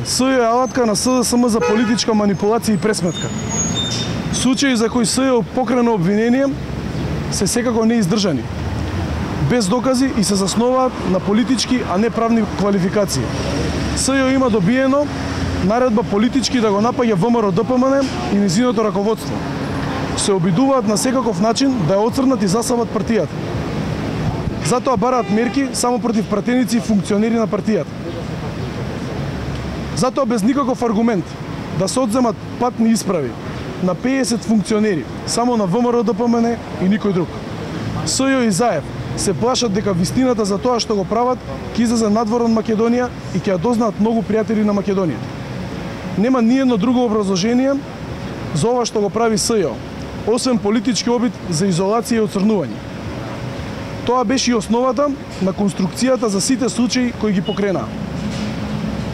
СЈО е алатка на СДСМ за политичка манипулација и пресметка. Случаи за кои СЈО покрено обвинение се секако неиздржани, без докази и се заснуваат на политички, а не правни квалификации. СЈО има добиено наредба политички да го напаѓа ВМРО ДПМН и низиното раководство. Се обидуваат на секаков начин да ја оцрнат и засават партијата. Затоа бараат мерки само против пратеници и функционери на партијата. Затоа без никаков аргумент да се одземат патни исправи на 50 функционери, само на ВМРО ДПМН и никој друг. СЈО и ЗАЕВ се плашат дека вистината за тоа што го прават ќе излезе надвор од Македонија и ќе ја дознаат многу пријатели на Македонија. Нема ниедно друго образложение за ова што го прави СЈО, освен политички обид за изолација и оцрнување. Тоа беше и основата на конструкцијата за сите случаи кои ги покренаа.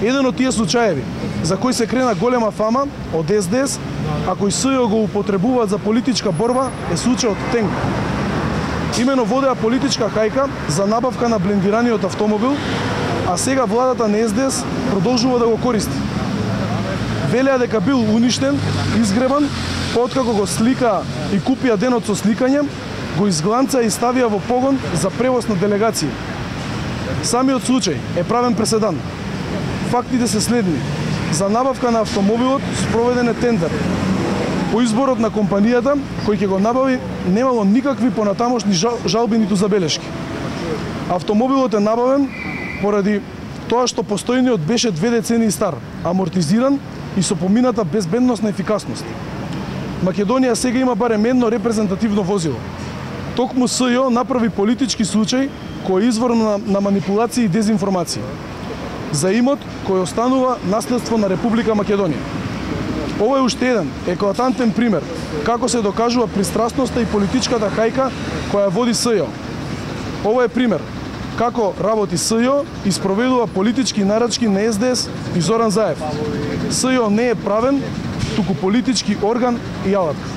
Еден од тие случаеви за кои се крена голема фама од СДС, а кој СЈО го употребуваат за политичка борба, е случајот Тенк. Имено водеа политичка хајка за набавка на блендираниот автомобил, а сега владата на СДС продолжува да го користи. Велеа дека бил уништен, изгребан, откако го сликаа и купија денот со сликање, го изгланца и ставија во погон за превоз на делегации. Самиот случај е правен преседан. Фактите се следни. За набавка на автомобилот спроведен е тендер. По изборот на компанијата, кој ќе го набави, немало никакви понатамошни жалби ниту забелешки. Автомобилот е набавен поради тоа што постојниот беше 2 децении стар, амортизиран и со помината безбедносна ефикасност. Македонија сега има барем едно репрезентативно возило. Токму СЈО направи политички случај кој е извор на манипулации и дезинформации за имот кој останува наследство на Република Македонија. Ова е уште еден еклатантен пример како се докажува пристрасноста и политичката хајка која води СЈО. Ова е пример како работи СЈО и спроведува политички нарачки на СДС и Зоран Заев. СЈО не е правен, туку политички орган и алатка.